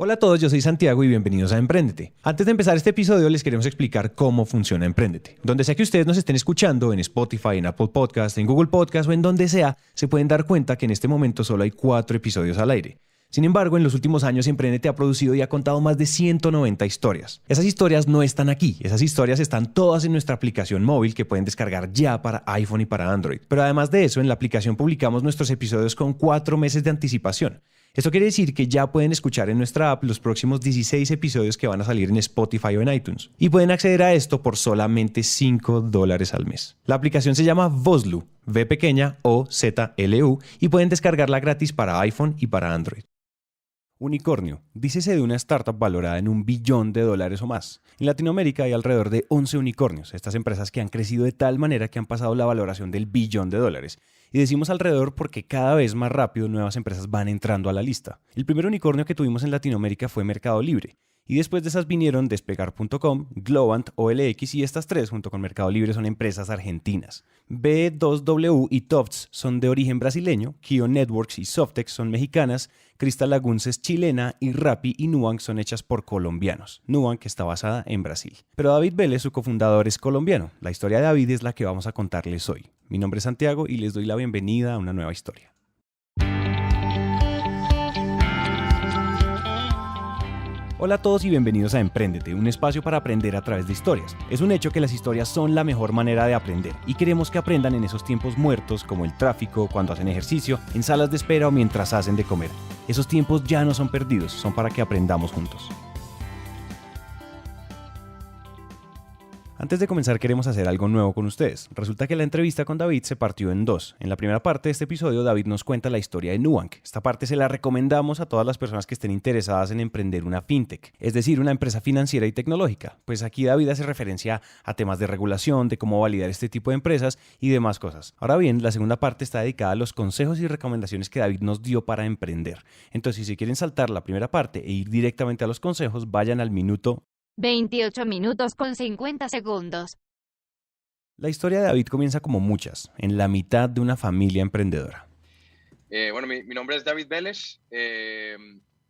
Hola a todos, yo soy Santiago y bienvenidos a Emprendete. Antes de empezar este episodio les queremos explicar cómo funciona Emprendete. Donde sea que ustedes nos estén escuchando, en Spotify, en Apple Podcast, en Google Podcast o en donde sea, se pueden dar cuenta que en este momento solo hay 4 episodios al aire. Sin embargo, en los últimos años Emprendete ha producido y ha contado más de 190 historias. Esas historias no están aquí, esas historias están todas en nuestra aplicación móvil que pueden descargar ya para iPhone y para Android. Pero además de eso, en la aplicación publicamos nuestros episodios con 4 meses de anticipación. Esto quiere decir que ya pueden escuchar en nuestra app los próximos 16 episodios que van a salir en Spotify o en iTunes. Y pueden acceder a esto por solamente $5 al mes. La aplicación se llama Vozlu, V pequeña O Z L U, y pueden descargarla gratis para iPhone y para Android. Unicornio. Dícese de una startup valorada en $1 billón o más. En Latinoamérica hay alrededor de 11 unicornios, estas empresas que han crecido de tal manera que han pasado la valoración del $1 billón. Y decimos alrededor porque cada vez más rápido nuevas empresas van entrando a la lista. El primer unicornio que tuvimos en Latinoamérica fue Mercado Libre. Y después de esas vinieron Despegar.com, Globant, OLX y estas 3 junto con Mercado Libre son empresas argentinas. B2W y Tofts son de origen brasileño, Kio Networks y Softex son mexicanas, Crystal Laguns es chilena y Rappi y Nubank son hechas por colombianos. Nubank está basada en Brasil. Pero David Vélez, su cofundador, es colombiano. La historia de David es la que vamos a contarles hoy. Mi nombre es Santiago y les doy la bienvenida a una nueva historia. Hola a todos y bienvenidos a Emprendete, un espacio para aprender a través de historias. Es un hecho que las historias son la mejor manera de aprender y queremos que aprendan en esos tiempos muertos como el tráfico, cuando hacen ejercicio, en salas de espera o mientras hacen de comer. Esos tiempos ya no son perdidos, son para que aprendamos juntos. Antes de comenzar queremos hacer algo nuevo con ustedes. Resulta que la entrevista con David se partió en 2. En la primera parte de este episodio David nos cuenta la historia de Nubank. Esta parte se la recomendamos a todas las personas que estén interesadas en emprender una fintech, es decir, una empresa financiera y tecnológica. Pues aquí David hace referencia a temas de regulación, de cómo validar este tipo de empresas y demás cosas. Ahora bien, la segunda parte está dedicada a los consejos y recomendaciones que David nos dio para emprender. Entonces, si se quieren saltar la primera parte e ir directamente a los consejos, vayan al minuto 28 minutos con 50 segundos. La historia de David comienza como muchas, en la mitad de una familia emprendedora. Mi nombre es David Vélez,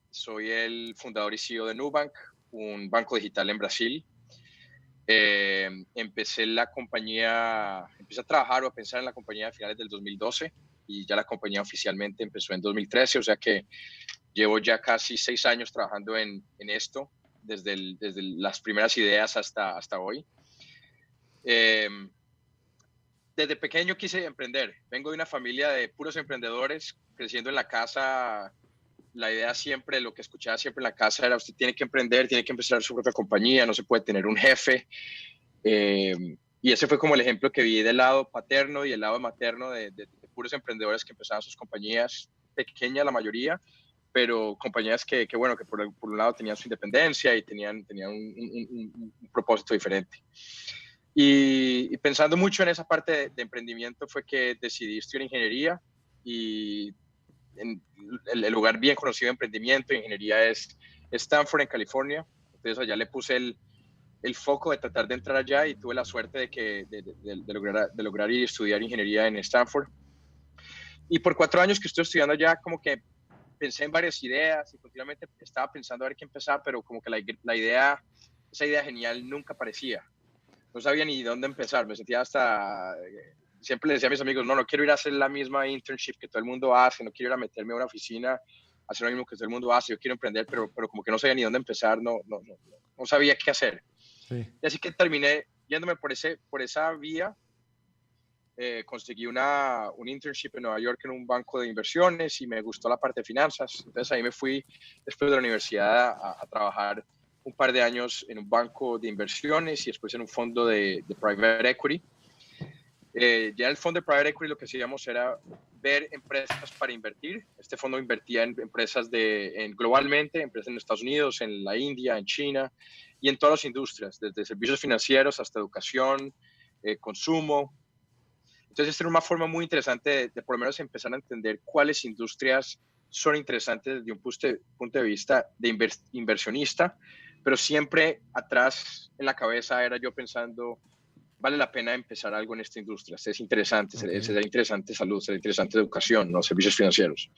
soy el fundador y CEO de Nubank, un banco digital en Brasil. Empecé a trabajar o a pensar en la compañía a finales del 2012 y ya la compañía oficialmente empezó en 2013, o sea que llevo ya casi 6 años trabajando en esto. Desde las primeras ideas hasta hoy. Desde pequeño quise emprender. Vengo de una familia de puros emprendedores. Creciendo en la casa, la idea siempre, lo que escuchaba siempre en la casa era: usted tiene que emprender, tiene que empezar su propia compañía, no se puede tener un jefe. Y ese fue como el ejemplo que vi del lado paterno y el lado materno de puros emprendedores que empezaban sus compañías, pequeñas la mayoría, pero compañías que por un lado tenían su independencia y tenían un propósito diferente. Y pensando mucho en esa parte de emprendimiento fue que decidí estudiar ingeniería, y en el lugar bien conocido de emprendimiento, ingeniería, es Stanford en California. Entonces allá le puse el foco de tratar de entrar allá y tuve la suerte de lograr ir a estudiar ingeniería en Stanford. Y por 4 años que estoy estudiando allá, como que pensé en varias ideas y continuamente estaba pensando a ver qué empezaba, pero como que esa idea genial nunca aparecía. No sabía ni dónde empezar, me sentía siempre le decía a mis amigos: no quiero ir a hacer la misma internship que todo el mundo hace, no quiero ir a meterme a una oficina a hacer lo mismo que todo el mundo hace, yo quiero emprender, pero como que no sabía ni dónde empezar, no sabía qué hacer. Sí. Y así que terminé yéndome por esa vía. Conseguí un internship en Nueva York en un banco de inversiones y me gustó la parte de finanzas. Entonces ahí me fui después de la universidad a trabajar un par de años en un banco de inversiones y después en un fondo de private equity. Ya en el fondo de private equity lo que hacíamos era ver empresas para invertir. Este fondo invertía en empresas globalmente, empresas en Estados Unidos, en la India, en China y en todas las industrias, desde servicios financieros hasta educación, consumo. Entonces, esta era una forma muy interesante de por lo menos empezar a entender cuáles industrias son interesantes desde un punto de vista de inversionista, pero siempre atrás en la cabeza era yo pensando: vale la pena empezar algo en esta industria, es interesante, sería interesante salud, sería interesante educación, ¿no? Servicios financieros.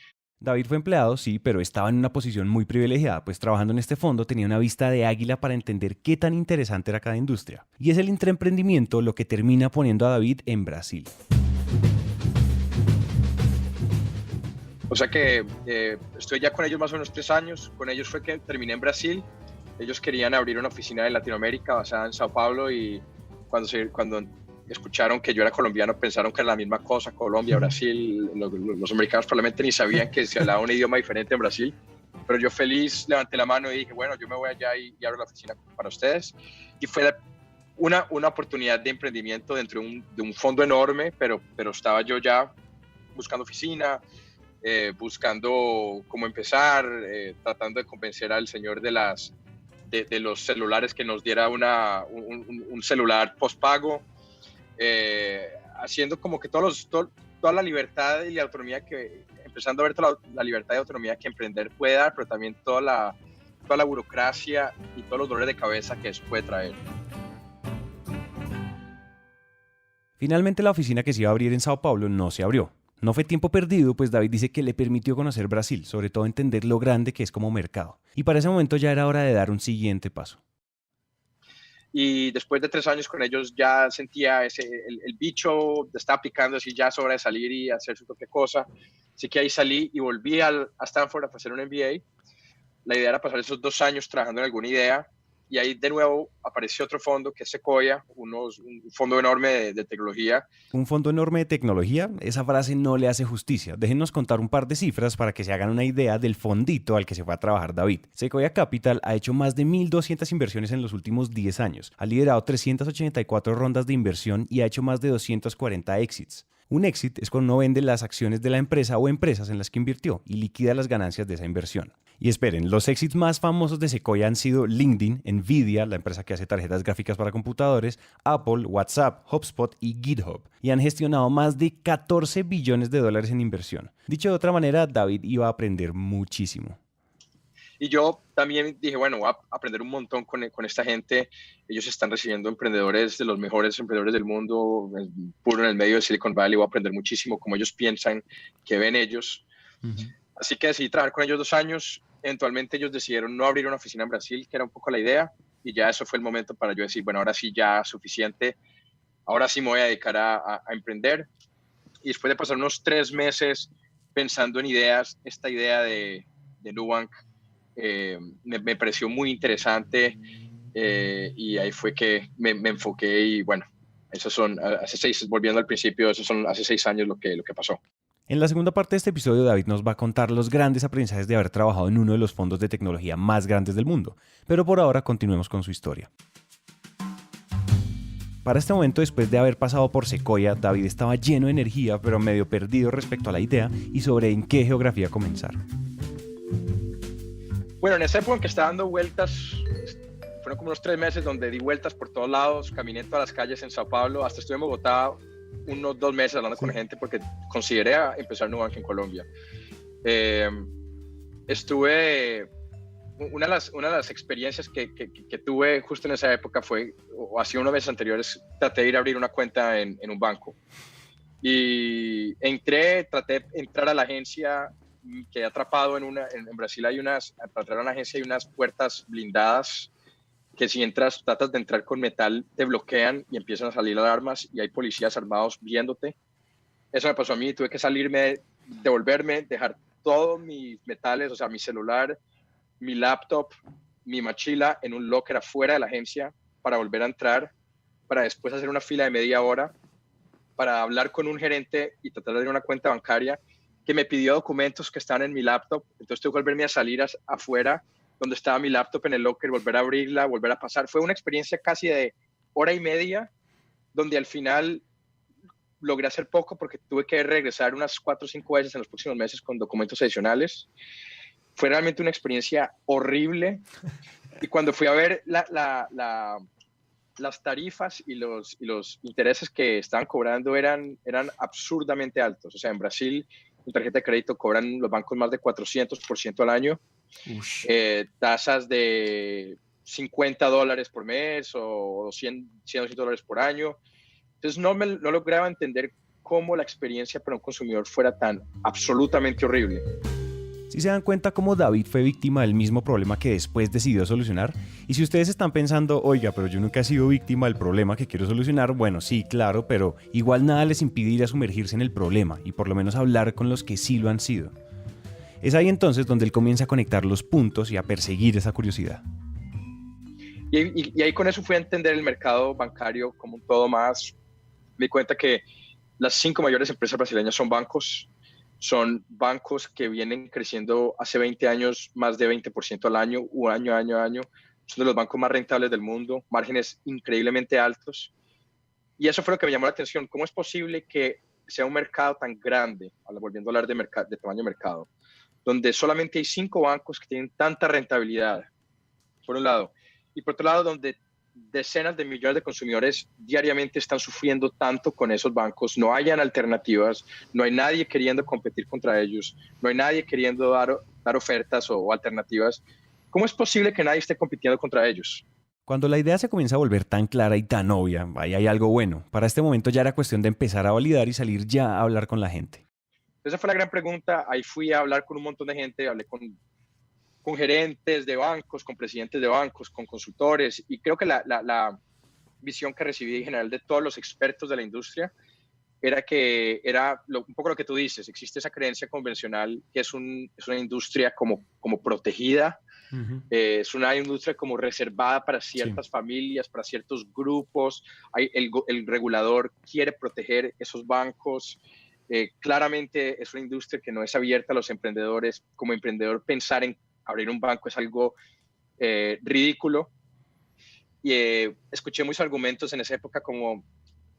David fue empleado, sí, pero estaba en una posición muy privilegiada, pues trabajando en este fondo tenía una vista de águila para entender qué tan interesante era cada industria. Y es el intraemprendimiento lo que termina poniendo a David en Brasil. O sea que estoy ya con ellos más o menos 3 años. Con ellos fue que terminé en Brasil. Ellos querían abrir una oficina en Latinoamérica basada en Sao Paulo y cuando escucharon que yo era colombiano pensaron que era la misma cosa, Colombia, Brasil. Los americanos probablemente ni sabían que se hablaba un idioma diferente en Brasil. Pero yo feliz levanté la mano y dije, bueno, yo me voy allá y abro la oficina para ustedes. Y fue una oportunidad de emprendimiento dentro de un fondo enorme, pero estaba yo ya buscando oficina, buscando cómo empezar, tratando de convencer al señor de los celulares que nos diera un celular postpago, haciendo como que toda la libertad y la autonomía empezando a ver toda la libertad y autonomía que emprender puede dar, pero también toda la burocracia y todos los dolores de cabeza que eso puede traer. Finalmente la oficina que se iba a abrir en Sao Paulo no se abrió. No fue tiempo perdido, pues David dice que le permitió conocer Brasil, sobre todo entender lo grande que es como mercado. Y para ese momento ya era hora de dar un siguiente paso. Y después de 3 años con ellos ya sentía el bicho, estaba picando, así ya es hora de salir y hacer su propia cosa. Así que ahí salí y volví a Stanford a hacer un MBA. La idea era pasar esos 2 años trabajando en alguna idea. Y ahí de nuevo apareció otro fondo que es Sequoia, un fondo enorme de tecnología. ¿Un fondo enorme de tecnología? Esa frase no le hace justicia. Déjenos contar un par de cifras para que se hagan una idea del fondito al que se fue a trabajar David. Sequoia Capital ha hecho más de 1.200 inversiones en los últimos 10 años. Ha liderado 384 rondas de inversión y ha hecho más de 240 exits. Un exit es cuando uno vende las acciones de la empresa o empresas en las que invirtió y liquida las ganancias de esa inversión. Y esperen, los exits más famosos de Sequoia han sido LinkedIn, Nvidia, la empresa que hace tarjetas gráficas para computadores, Apple, WhatsApp, HubSpot y GitHub. Y han gestionado más de 14 billones de dólares en inversión. Dicho de otra manera, David iba a aprender muchísimo. Y yo también dije, bueno, voy a aprender un montón con esta gente. Ellos están recibiendo emprendedores de los mejores emprendedores del mundo, puro en el medio de Silicon Valley. Voy a aprender muchísimo cómo ellos piensan, qué ven ellos. Así que decidí trabajar con ellos 2 años. Eventualmente ellos decidieron no abrir una oficina en Brasil, que era un poco la idea. Y ya eso fue el momento para yo decir, bueno, ahora sí ya suficiente. Ahora sí me voy a dedicar a emprender. Y después de pasar unos 3 meses pensando en ideas, esta idea de Nubank, me pareció muy interesante y ahí fue que me enfoqué y bueno, volviendo al principio, esos son hace 6 años lo que pasó. En la segunda parte de este episodio, David nos va a contar los grandes aprendizajes de haber trabajado en uno de los fondos de tecnología más grandes del mundo. Pero por ahora continuemos con su historia. Para este momento, después de haber pasado por Sequoia, David estaba lleno de energía, pero medio perdido respecto a la idea y sobre en qué geografía comenzar. Bueno, en esa época en que estaba dando vueltas, fueron como unos 3 meses donde di vueltas por todos lados, caminé en todas las calles en Sao Paulo, hasta estuve en Bogotá unos 2 meses hablando con gente porque consideré empezar Nubank en Colombia. Una de las experiencias que tuve justo en esa época fue, o hace unos meses anteriores, traté de ir a abrir una cuenta en un banco. Y traté de entrar a la agencia, quedé atrapado en Brasil para entrar a la agencia hay unas puertas blindadas que si tratas de entrar con metal, te bloquean y empiezan a salir alarmas y hay policías armados viéndote. Eso me pasó a mí, tuve que salirme, devolverme, dejar todos mis metales, o sea, mi celular, mi laptop, mi mochila en un locker afuera de la agencia para volver a entrar, para después hacer una fila de media hora, para hablar con un gerente y tratar de abrir una cuenta bancaria que me pidió documentos que estaban en mi laptop. Entonces tuve que volverme a salir afuera donde estaba mi laptop en el locker, volver a abrirla, volver a pasar. Fue una experiencia casi de 1 hora y media, donde al final logré hacer poco porque tuve que regresar unas 4 o 5 veces en los próximos meses con documentos adicionales. Fue realmente una experiencia horrible. Y cuando fui a ver las tarifas y los intereses que estaban cobrando eran absurdamente altos. O sea, en Brasil, en tarjeta de crédito cobran los bancos más de 400% al año. Tasas de $50 por mes o $100, $200 por año. Entonces no lograba entender cómo la experiencia para un consumidor fuera tan absolutamente horrible. Si se dan cuenta cómo David fue víctima del mismo problema que después decidió solucionar, y si ustedes están pensando, oiga, pero yo nunca he sido víctima del problema que quiero solucionar, bueno, sí, claro, pero igual nada les impide ir a sumergirse en el problema y por lo menos hablar con los que sí lo han sido. Es ahí entonces donde él comienza a conectar los puntos y a perseguir esa curiosidad. Y ahí con eso fui a entender el mercado bancario como un todo más. Me di cuenta que las 5 mayores empresas brasileñas son bancos que vienen creciendo hace 20 años más de 20% al año, año. Son de los bancos más rentables del mundo, márgenes increíblemente altos. Y eso fue lo que me llamó la atención. ¿Cómo es posible que sea un mercado tan grande, volviendo a hablar de tamaño de mercado, donde solamente hay 5 bancos que tienen tanta rentabilidad, por un lado, y por otro lado, donde decenas de millones de consumidores diariamente están sufriendo tanto con esos bancos, no hayan alternativas, no hay nadie queriendo competir contra ellos, no hay nadie queriendo dar ofertas o alternativas? ¿Cómo es posible que nadie esté compitiendo contra ellos? Cuando la idea se comienza a volver tan clara y tan obvia, ahí hay algo bueno. Para este momento ya era cuestión de empezar a validar y salir ya a hablar con la gente. Esa fue la gran pregunta. Ahí fui a hablar con un montón de gente, hablé con gerentes de bancos, con presidentes de bancos, con consultores, y creo que la visión que recibí en general de todos los expertos de la industria era un poco lo que tú dices. Existe esa creencia convencional que es una industria como protegida, es una industria como reservada para ciertas familias, para ciertos grupos. El regulador quiere proteger esos bancos. Claramente es una industria que no es abierta a los emprendedores. Como emprendedor, pensar en abrir un banco es algo ridículo. Y escuché muchos argumentos en esa época como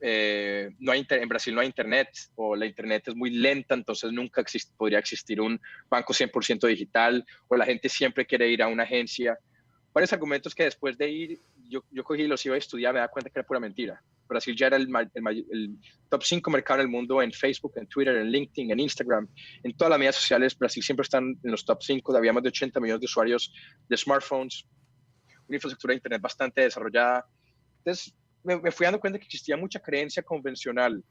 en Brasil no hay internet, o la internet es muy lenta, entonces nunca podría existir un banco 100% digital, o la gente siempre quiere ir a una agencia. Varios argumentos que después de ir, yo cogí y los iba a estudiar, me da cuenta que era pura mentira. Brasil ya era el top 5 mercado en el mundo en Facebook, en Twitter, en LinkedIn, en Instagram, en todas las medias sociales. Brasil siempre está en los top 5, había más de 80 millones de usuarios de smartphones, una infraestructura de internet bastante desarrollada. Entonces me fui dando cuenta que existía mucha creencia convencional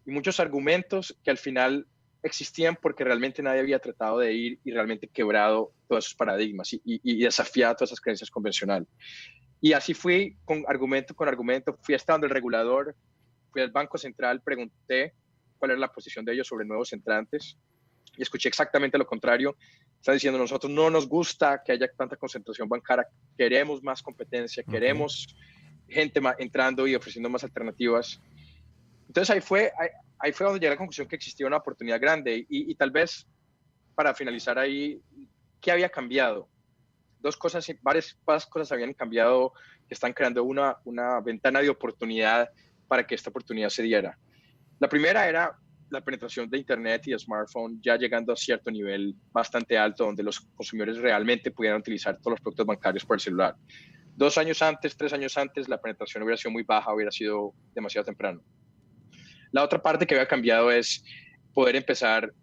y muchos argumentos que al final existían porque realmente nadie había tratado de ir y realmente quebrado todos esos paradigmas y desafiado todas esas creencias convencionales. Y así fui con argumento, fui hasta donde el regulador, fui al Banco Central, pregunté cuál era la posición de ellos sobre nuevos entrantes y escuché exactamente lo contrario. Están diciendo, nosotros no nos gusta que haya tanta concentración bancaria, queremos más competencia, queremos gente entrando y ofreciendo más alternativas. Entonces ahí fue donde llegué a la conclusión que existía una oportunidad grande y tal vez para finalizar ahí, ¿qué había cambiado? Varias cosas habían cambiado que están creando una ventana de oportunidad para que esta oportunidad se diera. La primera era la penetración de Internet y de smartphone ya llegando a cierto nivel bastante alto donde los consumidores realmente pudieran utilizar todos los productos bancarios por el celular. 2 años antes, 3 años antes, la penetración hubiera sido muy baja, hubiera sido demasiado temprano. La otra parte que había cambiado es poder empezar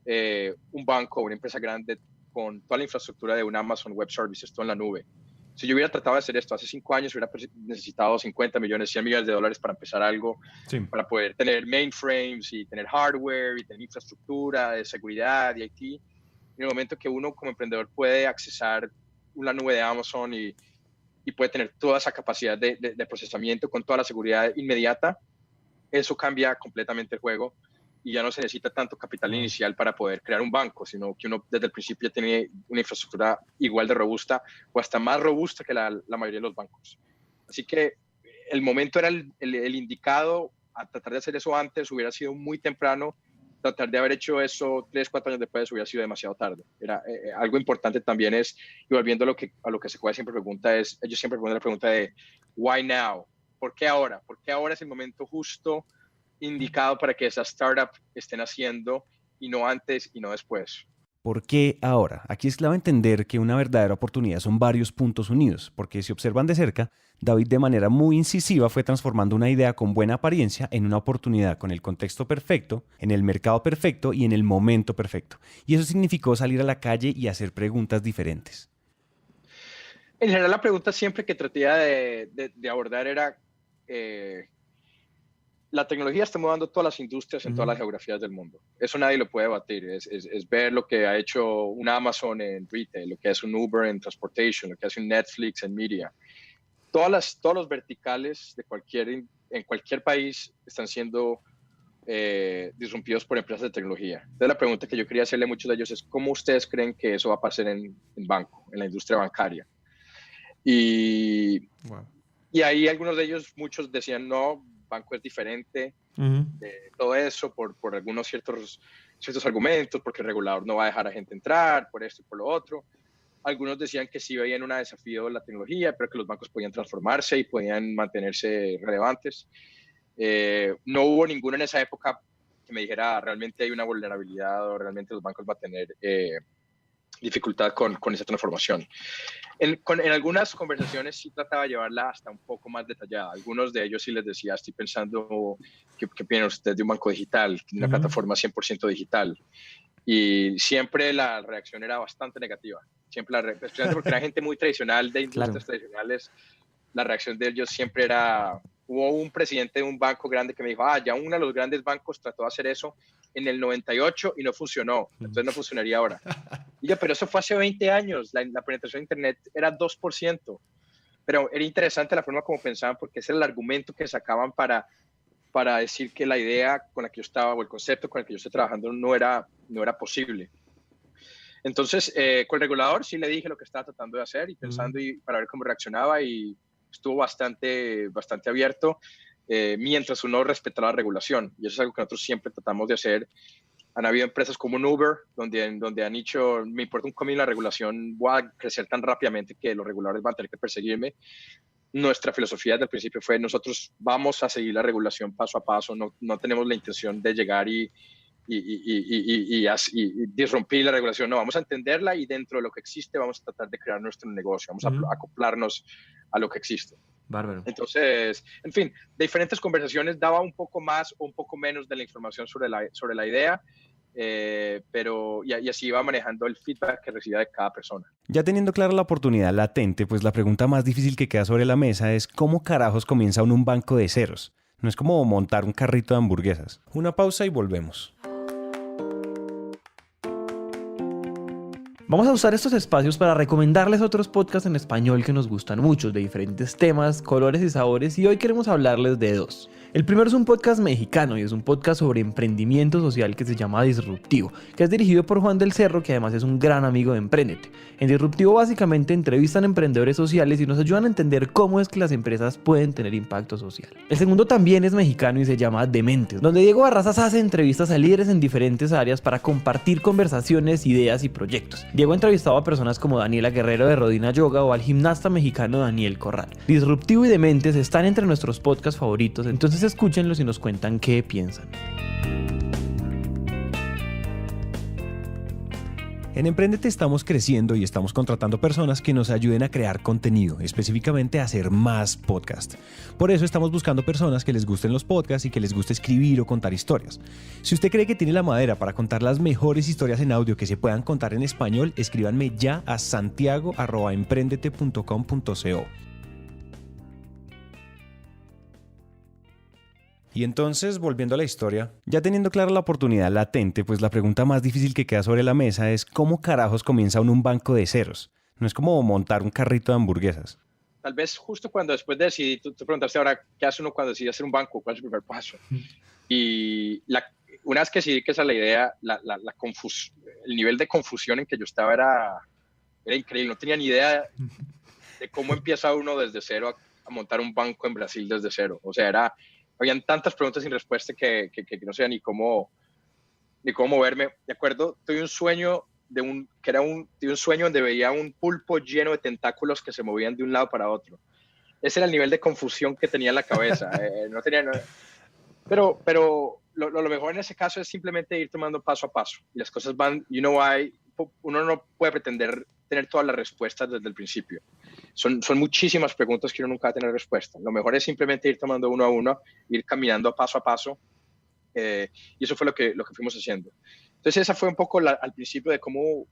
un banco o una empresa grande con toda la infraestructura de un Amazon Web Services, todo en la nube. Si yo hubiera tratado de hacer esto hace 5 años, hubiera necesitado 50 millones, 100 millones de dólares para empezar algo, para poder tener mainframes y tener hardware y tener infraestructura de seguridad y IT. En el momento que uno como emprendedor puede accesar una nube de Amazon y puede tener toda esa capacidad de procesamiento con toda la seguridad inmediata, eso cambia completamente el juego y ya no se necesita tanto capital inicial para poder crear un banco, sino que uno desde el principio ya tiene una infraestructura igual de robusta o hasta más robusta que la mayoría de los bancos. Así que el momento era el indicado. A tratar de hacer eso antes hubiera sido muy temprano. Tratar de haber hecho eso 3, 4 años después hubiera sido demasiado tarde. Era algo importante también es, y volviendo a lo que Sequoia siempre pregunta, ellos siempre ponen la pregunta de why now? ¿Por qué ahora? ¿Por qué ahora es el momento justo indicado para que esas startups estén haciendo y no antes y no después? ¿Por qué ahora? Aquí es clave entender que una verdadera oportunidad son varios puntos unidos, porque si observan de cerca, David de manera muy incisiva fue transformando una idea con buena apariencia en una oportunidad con el contexto perfecto, en el mercado perfecto y en el momento perfecto. Y eso significó salir a la calle y hacer preguntas diferentes. En general, la pregunta siempre que traté de abordar era la tecnología está mudando todas las industrias en todas las geografías del mundo. Eso nadie lo puede batir. Es ver lo que ha hecho un Amazon en retail, lo que hace un Uber en transportation, lo que hace un Netflix en media. Todos los verticales en cualquier país están siendo disrumpidos por empresas de tecnología. Entonces la pregunta que yo quería hacerle a muchos de ellos es ¿cómo ustedes creen que eso va a pasar en banco, en la industria bancaria? Y ahí algunos de ellos, muchos decían no, banco es diferente de todo eso por algunos ciertos argumentos, porque el regulador no va a dejar a gente entrar, por esto y por lo otro. Algunos decían que sí veían un desafío de la tecnología, pero que los bancos podían transformarse y podían mantenerse relevantes. No hubo ninguno en esa época que me dijera realmente hay una vulnerabilidad o realmente los bancos van a tener dificultad con esa transformación. En algunas conversaciones sí trataba de llevarla hasta un poco más detallada. Algunos de ellos sí les decía, estoy pensando, ¿qué opinan ustedes de un banco digital, de una plataforma 100% digital? Y siempre la reacción era bastante negativa. Especialmente porque era gente muy tradicional, de industrias tradicionales, la reacción de ellos siempre era... Hubo un presidente de un banco grande que me dijo, ya uno de los grandes bancos trató de hacer eso en el 98 y no funcionó, entonces no funcionaría ahora. Y yo, pero eso fue hace 20 años, la penetración de Internet era 2%, pero era interesante la forma como pensaban porque ese era el argumento que sacaban para decir que la idea con la que yo estaba o el concepto con el que yo estoy trabajando no era posible. Entonces, con el regulador sí le dije lo que estaba tratando de hacer y pensando y para ver cómo reaccionaba y estuvo bastante abierto mientras uno respetaba la regulación. Y eso es algo que nosotros siempre tratamos de hacer. Han habido empresas como un Uber, donde han dicho, me importa un comino la regulación, voy a crecer tan rápidamente que los reguladores van a tener que perseguirme. Nuestra filosofía desde el principio fue, nosotros vamos a seguir la regulación paso a paso, no tenemos la intención de llegar y disrumpir la regulación, no, vamos a entenderla y dentro de lo que existe vamos a tratar de crear nuestro negocio, vamos a acoplarnos a lo que existe. Bárbaro. Entonces, en fin, de diferentes conversaciones daba un poco más o un poco menos de la información sobre la idea, pero y así iba manejando el feedback que recibía de cada persona. Ya teniendo clara la oportunidad latente, pues la pregunta más difícil que queda sobre la mesa es ¿cómo carajos comienza un banco de ceros? No es como montar un carrito de hamburguesas. Una pausa y volvemos. Vamos a usar estos espacios para recomendarles otros podcasts en español que nos gustan mucho, de diferentes temas, colores y sabores, y hoy queremos hablarles de dos. El primero es un podcast mexicano y es un podcast sobre emprendimiento social que se llama Disruptivo, que es dirigido por Juan del Cerro, que además es un gran amigo de Emprendete. En Disruptivo básicamente entrevistan emprendedores sociales y nos ayudan a entender cómo es que las empresas pueden tener impacto social. El segundo también es mexicano y se llama Dementes, donde Diego Barrazas hace entrevistas a líderes en diferentes áreas para compartir conversaciones, ideas y proyectos. Diego ha entrevistado a personas como Daniela Guerrero de Rodina Yoga o al gimnasta mexicano Daniel Corral. Disruptivo y Dementes están entre nuestros podcasts favoritos, entonces escúchenlos y nos cuentan qué piensan. En Emprendete estamos creciendo y estamos contratando personas que nos ayuden a crear contenido, específicamente a hacer más podcasts. Por eso estamos buscando personas que les gusten los podcasts y que les guste escribir o contar historias. Si usted cree que tiene la madera para contar las mejores historias en audio que se puedan contar en español, escríbanme ya a santiago@emprendete.com.co. Y entonces, volviendo a la historia, ya teniendo clara la oportunidad latente, pues la pregunta más difícil que queda sobre la mesa es ¿cómo carajos comienza un banco de ceros? No es como montar un carrito de hamburguesas. Tal vez justo cuando después de decidir, tú preguntaste ahora, ¿qué hace uno cuando decide hacer un banco? ¿Cuál es el primer paso? Y una vez que decidí que esa es la idea, el nivel de confusión en que yo estaba era increíble. No tenía ni idea de cómo empieza uno desde cero a montar un banco en Brasil desde cero. O sea, habían tantas preguntas sin respuesta que no sabía ni cómo moverme. De acuerdo, tuve un sueño tuve un sueño donde veía un pulpo lleno de tentáculos que se movían de un lado para otro. Ese era el nivel de confusión que tenía en la cabeza. No tenía nada. Pero lo mejor en ese caso es simplemente ir tomando paso a paso. Y las cosas van, uno no puede pretender tener todas las respuestas desde el principio. Son muchísimas preguntas que uno nunca va a tener respuesta. Lo mejor es simplemente ir tomando uno a uno, ir caminando paso a paso. Y eso fue lo que fuimos haciendo. Entonces esa fue un poco al principio de cómo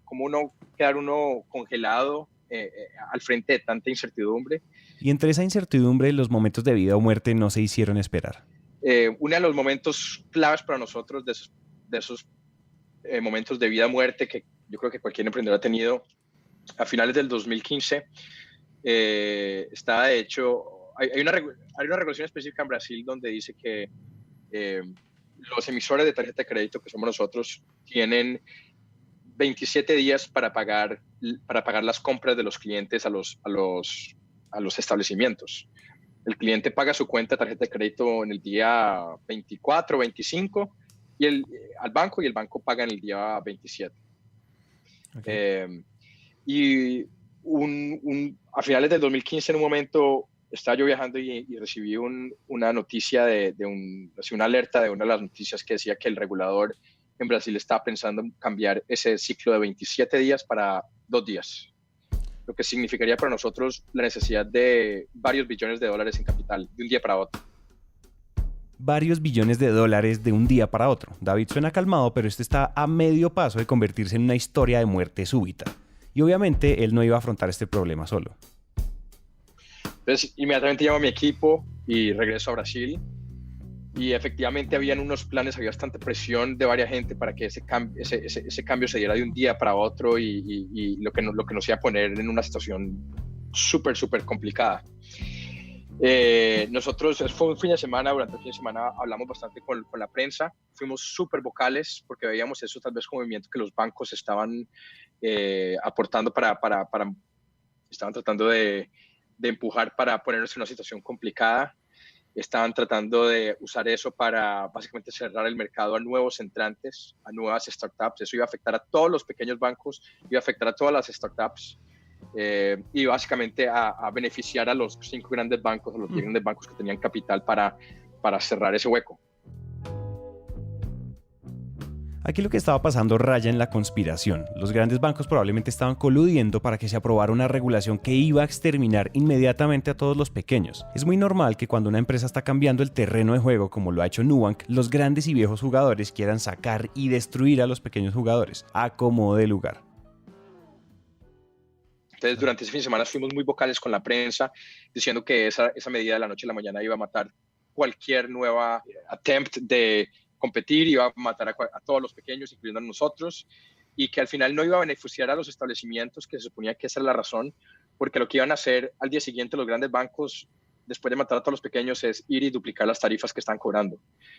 quedar uno congelado al frente de tanta incertidumbre. Y entre esa incertidumbre, los momentos de vida o muerte no se hicieron esperar. uno de los momentos claves para nosotros, de esos momentos de vida o muerte que yo creo que cualquier emprendedor ha tenido, a finales del 2015, estaba de hecho, hay una regulación específica en Brasil donde dice que los emisores de tarjeta de crédito, que somos nosotros, tienen 27 días para pagar las compras de los clientes a los establecimientos. El cliente paga su cuenta de tarjeta de crédito en el día 24 o 25 al banco, y el banco paga en el día 27. Okay. A finales del 2015, en un momento, estaba yo viajando y recibí una noticia una alerta de una de las noticias que decía que el regulador en Brasil estaba pensando en cambiar ese ciclo de 27 días para 2 días, lo que significaría para nosotros la necesidad de varios billones de dólares en capital de un día para otro. Varios billones de dólares de un día para otro. David suena calmado, pero este está a medio paso de convertirse en una historia de muerte súbita. Y obviamente él no iba a afrontar este problema solo. Entonces, inmediatamente llamo a mi equipo y regreso a Brasil. Y efectivamente había bastante presión de varias gente para que ese cambio se diera de un día para otro, y lo que nos iba a poner en una situación súper complicada. Nosotros, fue un fin de semana, durante el fin de semana hablamos bastante con la prensa, fuimos súper vocales porque veíamos eso tal vez como movimiento que los bancos estaban aportando estaban tratando de empujar para ponernos en una situación complicada. Estaban tratando de usar eso para básicamente cerrar el mercado a nuevos entrantes, a nuevas startups. Eso iba a afectar a todos los pequeños bancos, iba a afectar a todas las startups, y básicamente a beneficiar a los 5 grandes bancos, a los 10 grandes bancos que tenían capital para cerrar ese hueco. Aquí lo que estaba pasando raya en la conspiración. Los grandes bancos probablemente estaban coludiendo para que se aprobara una regulación que iba a exterminar inmediatamente a todos los pequeños. Es muy normal que cuando una empresa está cambiando el terreno de juego, como lo ha hecho Nubank, los grandes y viejos jugadores quieran sacar y destruir a los pequeños jugadores, a como de lugar. Entonces, durante ese fin de semana fuimos muy vocales con la prensa, diciendo que esa medida de la noche a la mañana iba a matar cualquier nueva attempt de competir, iba a matar a todos los pequeños, incluyendo a nosotros, y que al final no iba a beneficiar a los establecimientos, que se suponía que esa era la razón, porque lo que iban a hacer al día siguiente los grandes bancos, después de matar a todos los pequeños, es ir y duplicar las tarifas que están cobrando.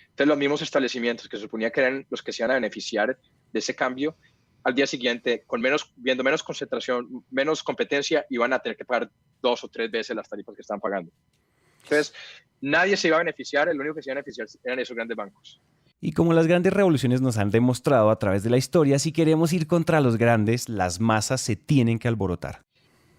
Entonces, los mismos establecimientos que se suponía que eran los que se iban a beneficiar de ese cambio, al día siguiente, viendo menos concentración, menos competencia, iban a tener que pagar 2 o 3 veces las tarifas que estaban pagando. Entonces, nadie se iba a beneficiar, el único que se iba a beneficiar eran esos grandes bancos. Y como las grandes revoluciones nos han demostrado a través de la historia, si queremos ir contra los grandes, las masas se tienen que alborotar.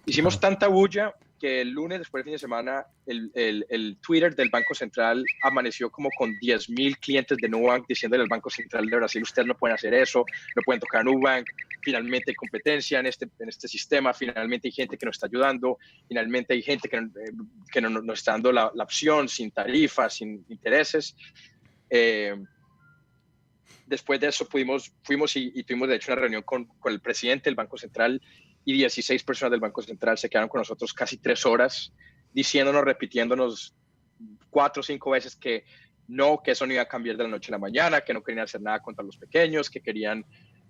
Hicimos tanta bulla que el lunes, después del fin de semana, el Twitter del Banco Central amaneció como con 10,000 clientes de Nubank diciéndole al Banco Central de Brasil: ustedes no pueden hacer eso, no pueden tocar a Nubank, finalmente hay competencia en este sistema, finalmente hay gente que nos está ayudando, finalmente hay gente que nos está dando la opción sin tarifas, sin intereses. Después de eso fuimos y tuvimos de hecho una reunión con el presidente del Banco Central, y 16 personas del Banco Central se quedaron con nosotros casi 3 horas repitiéndonos 4 o 5 veces que eso no iba a cambiar de la noche a la mañana, que no querían hacer nada contra los pequeños, que querían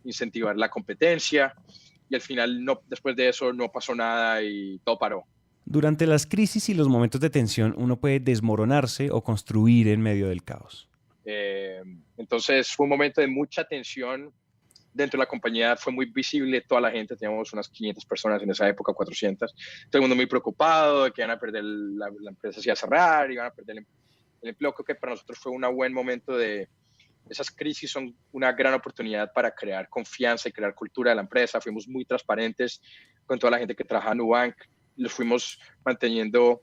incentivar la competencia, y al final después de eso no pasó nada y todo paró. Durante las crisis y los momentos de tensión, uno puede desmoronarse o construir en medio del caos. Entonces fue un momento de mucha tensión dentro de la compañía, fue muy visible toda la gente, teníamos unas 500 personas en esa época, 400, todo el mundo muy preocupado de que iban a perder la empresa, se iba a cerrar, iban a perder el empleo. Creo que para nosotros fue un buen momento. Esas crisis son una gran oportunidad para crear confianza y crear cultura de la empresa. Fuimos muy transparentes con toda la gente que trabaja en Nubank, los fuimos manteniendo,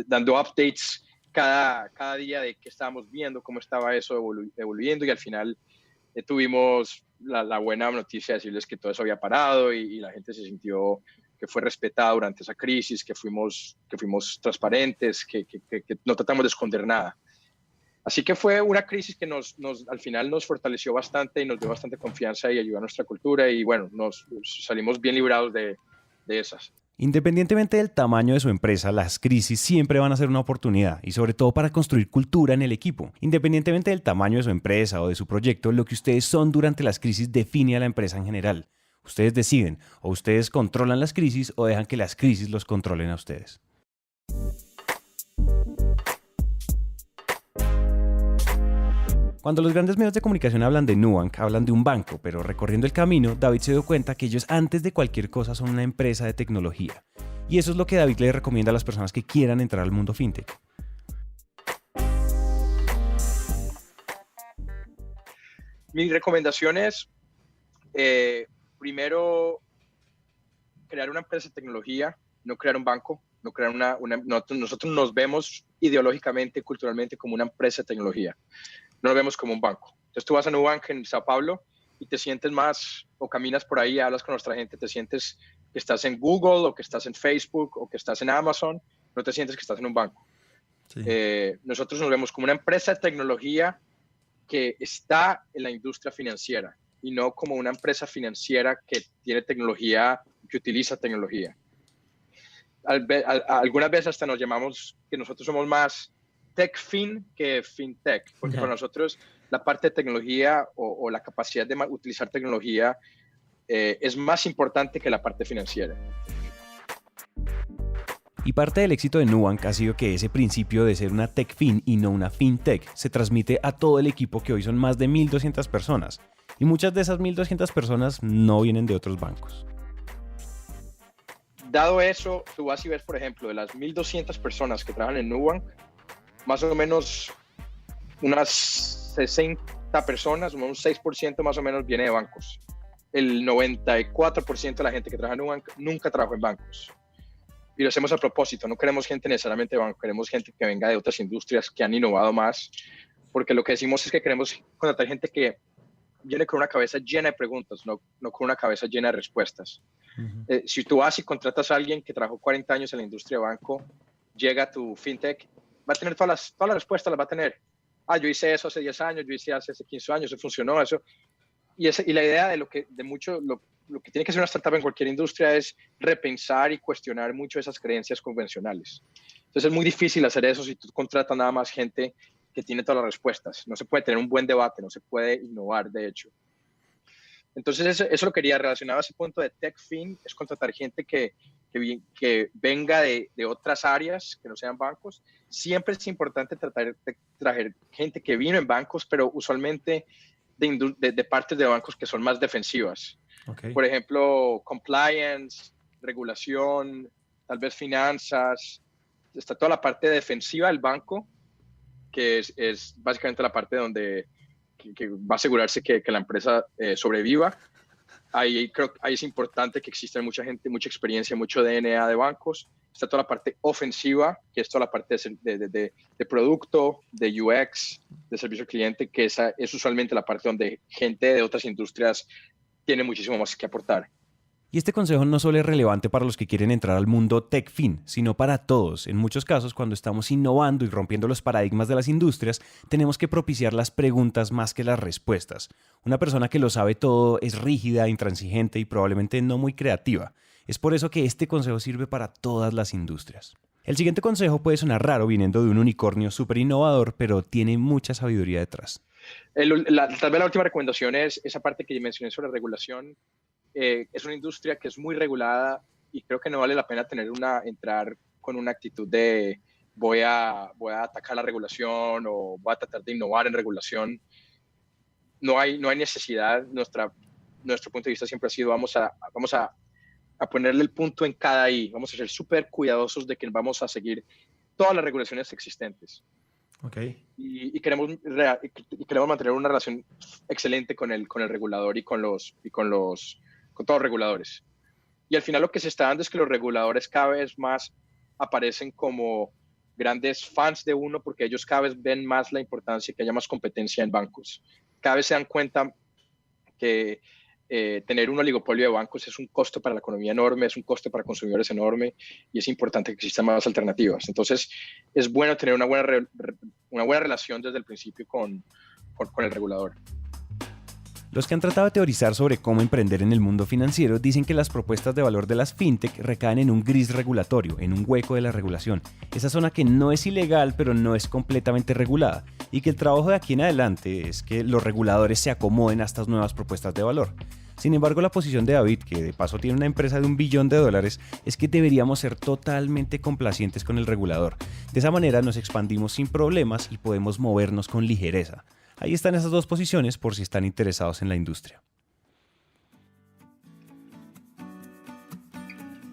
dando updates cada día de qué estábamos viendo, cómo estaba eso evoluyendo, y al final tuvimos la buena noticia de decirles que todo eso había parado, y la gente se sintió que fue respetada durante esa crisis, que fuimos transparentes, que no tratamos de esconder nada. Así que fue una crisis que al final nos fortaleció bastante y nos dio bastante confianza y ayudó a nuestra cultura, y bueno, nos salimos bien librados de esas. Independientemente del tamaño de su empresa, las crisis siempre van a ser una oportunidad y sobre todo para construir cultura en el equipo. Independientemente del tamaño de su empresa o de su proyecto, lo que ustedes son durante las crisis define a la empresa en general. Ustedes deciden, o ustedes controlan las crisis o dejan que las crisis los controlen a ustedes. Cuando los grandes medios de comunicación hablan de Nubank, hablan de un banco, pero recorriendo el camino, David se dio cuenta que ellos antes de cualquier cosa son una empresa de tecnología. Y eso es lo que David le recomienda a las personas que quieran entrar al mundo fintech. Mi recomendación es, primero, crear una empresa de tecnología, no crear un banco, no crear nosotros nos vemos ideológicamente, culturalmente como una empresa de tecnología. No lo vemos como un banco. Entonces tú vas a Nubank en Sao Paulo y te sientes más, o caminas por ahí, hablas con nuestra gente, te sientes que estás en Google o que estás en Facebook o que estás en Amazon, no te sientes que estás en un banco. Sí. Nosotros nos vemos como una empresa de tecnología que está en la industria financiera y no como una empresa financiera que tiene tecnología, que utiliza tecnología. Algunas veces hasta nos llamamos que nosotros somos más TechFin que FinTech, porque para nosotros la parte de tecnología o la capacidad de utilizar tecnología es más importante que la parte financiera. Y parte del éxito de Nubank ha sido que ese principio de ser una TechFin y no una FinTech se transmite a todo el equipo, que hoy son más de 1.200 personas. Y muchas de esas 1.200 personas no vienen de otros bancos. Dado eso, tú vas y ves, por ejemplo, de las 1.200 personas que trabajan en Nubank, más o menos unas 60 personas, un 6% más o menos viene de bancos. El 94% de la gente que trabaja en Nubank nunca trabajó en bancos. Y lo hacemos a propósito, no queremos gente necesariamente de banco, queremos gente que venga de otras industrias que han innovado más, porque lo que decimos es que queremos contratar gente que viene con una cabeza llena de preguntas, no con una cabeza llena de respuestas. Uh-huh. Si tú vas y contratas a alguien que trabajó 40 años en la industria de banco, llega a tu fintech, va a tener todas las respuestas, las va a tener. Yo hice eso hace 10 años, yo hice hace 15 años, eso funcionó, eso. Y la idea de lo que tiene que ser una startup en cualquier industria es repensar y cuestionar mucho esas creencias convencionales. Entonces es muy difícil hacer eso si tú contratas nada más gente que tiene todas las respuestas. No se puede tener un buen debate, no se puede innovar, de hecho. Entonces eso lo quería relacionado a ese punto de TechFin, es contratar gente que venga de otras áreas que no sean bancos. Siempre es importante tratar de traer gente que vino en bancos, pero usualmente de partes de bancos que son más defensivas. Okay. Por ejemplo, compliance, regulación, tal vez finanzas. Está toda la parte defensiva del banco, que es básicamente la parte donde que va a asegurarse que la empresa sobreviva. Ahí es importante que exista mucha gente, mucha experiencia, mucho DNA de bancos. Está toda la parte ofensiva, que es toda la parte de producto, de UX, de servicio al cliente, que esa es usualmente la parte donde gente de otras industrias tiene muchísimo más que aportar. Y este consejo no solo es relevante para los que quieren entrar al mundo TechFin, sino para todos. En muchos casos, cuando estamos innovando y rompiendo los paradigmas de las industrias, tenemos que propiciar las preguntas más que las respuestas. Una persona que lo sabe todo es rígida, intransigente y probablemente no muy creativa. Es por eso que este consejo sirve para todas las industrias. El siguiente consejo puede sonar raro viniendo de un unicornio súper innovador, pero tiene mucha sabiduría detrás. Tal vez la última recomendación es esa parte que mencioné sobre regulación. Es una industria que es muy regulada y creo que no vale la pena entrar con una actitud de voy a atacar la regulación o voy a tratar de innovar en regulación. No hay necesidad. Nuestro punto de vista siempre ha sido vamos a ponerle el punto en cada I. Vamos a ser súper cuidadosos de que vamos a seguir todas las regulaciones existentes. Okay. Y queremos mantener una relación excelente con el regulador y con todos los reguladores. Y al final lo que se está dando es que los reguladores cada vez más aparecen como grandes fans de uno porque ellos cada vez ven más la importancia de que haya más competencia en bancos. Cada vez se dan cuenta que tener un oligopolio de bancos es un costo para la economía enorme, es un costo para consumidores enorme y es importante que existan más alternativas. Entonces es bueno tener una buena relación desde el principio con el regulador. Los que han tratado de teorizar sobre cómo emprender en el mundo financiero dicen que las propuestas de valor de las fintech recaen en un gris regulatorio, en un hueco de la regulación, esa zona que no es ilegal pero no es completamente regulada, y que el trabajo de aquí en adelante es que los reguladores se acomoden a estas nuevas propuestas de valor. Sin embargo, la posición de David, que de paso tiene una empresa de $1 billón, es que deberíamos ser totalmente complacientes con el regulador. De esa manera nos expandimos sin problemas y podemos movernos con ligereza. Ahí están esas dos posiciones por si están interesados en la industria.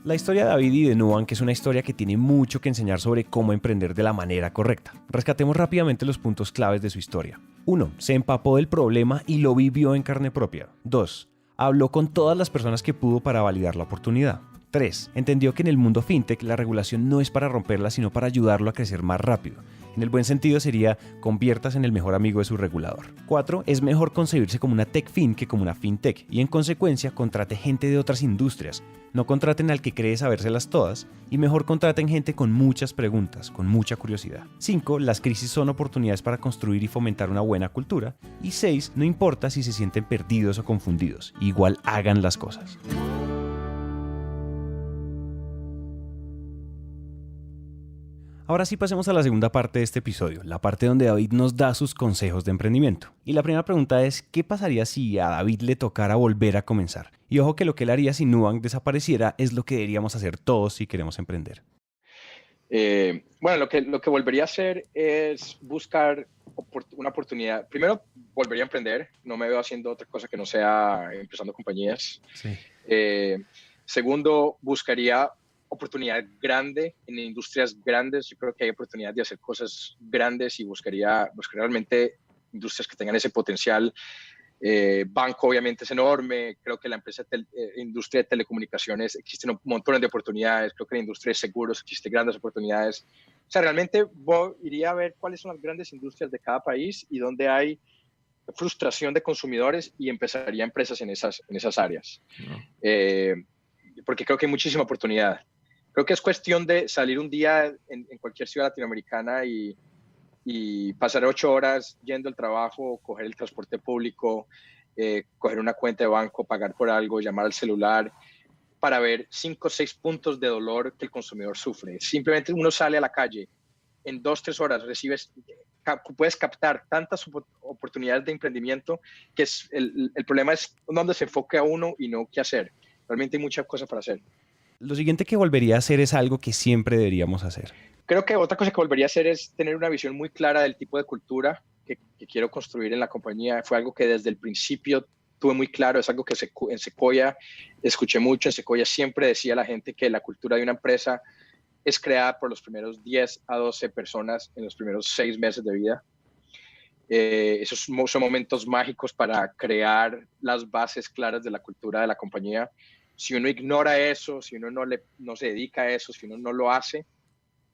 La historia de David y de Nubank es una historia que tiene mucho que enseñar sobre cómo emprender de la manera correcta. Rescatemos rápidamente los puntos claves de su historia. 1. Se empapó del problema y lo vivió en carne propia. 2. Habló con todas las personas que pudo para validar la oportunidad. 3. Entendió que en el mundo fintech la regulación no es para romperla, sino para ayudarlo a crecer más rápido. En el buen sentido sería, conviertas en el mejor amigo de su regulador. 4. Es mejor concebirse como una tech-fin que como una fintech, y en consecuencia contrate gente de otras industrias. No contraten al que cree sabérselas todas, y mejor contraten gente con muchas preguntas, con mucha curiosidad. 5. Las crisis son oportunidades para construir y fomentar una buena cultura. Y 6. No importa si se sienten perdidos o confundidos, igual hagan las cosas. Ahora sí pasemos a la segunda parte de este episodio, la parte donde David nos da sus consejos de emprendimiento. Y la primera pregunta es, ¿qué pasaría si a David le tocara volver a comenzar? Y ojo que lo que él haría si Nubank desapareciera es lo que deberíamos hacer todos si queremos emprender. Bueno, lo que volvería a hacer es buscar una oportunidad. Primero, volvería a emprender. No me veo haciendo otra cosa que no sea empezando compañías. Sí. Segundo, buscaría oportunidad grande en industrias grandes. Yo creo que hay oportunidad de hacer cosas grandes y buscaría realmente industrias que tengan ese potencial. Banco obviamente es enorme. Creo que la industria de telecomunicaciones existen un montón de oportunidades. Creo que la industria de seguros existen grandes oportunidades. O sea, realmente iría a ver cuáles son las grandes industrias de cada país y dónde hay frustración de consumidores y empezaría empresas en esas áreas. Porque creo que hay muchísima oportunidad. Creo que es cuestión de salir un día en cualquier ciudad latinoamericana y pasar 8 horas yendo al trabajo, coger el transporte público, coger una cuenta de banco, pagar por algo, llamar al celular, para ver 5 o 6 puntos de dolor que el consumidor sufre. Simplemente uno sale a la calle, en 2 o 3 horas puedes captar tantas oportunidades de emprendimiento que el problema es dónde se enfoque a uno y no qué hacer. Realmente hay muchas cosas para hacer. Lo siguiente que volvería a hacer es algo que siempre deberíamos hacer. Creo que otra cosa que volvería a hacer es tener una visión muy clara del tipo de cultura que quiero construir en la compañía. Fue algo que desde el principio tuve muy claro, es algo que en Sequoia escuché mucho. En Sequoia siempre decía a la gente que la cultura de una empresa es creada por los primeros 10 a 12 personas en los primeros 6 meses de vida. Esos son momentos mágicos para crear las bases claras de la cultura de la compañía. Si uno ignora eso, si uno no se dedica a eso, si uno no lo hace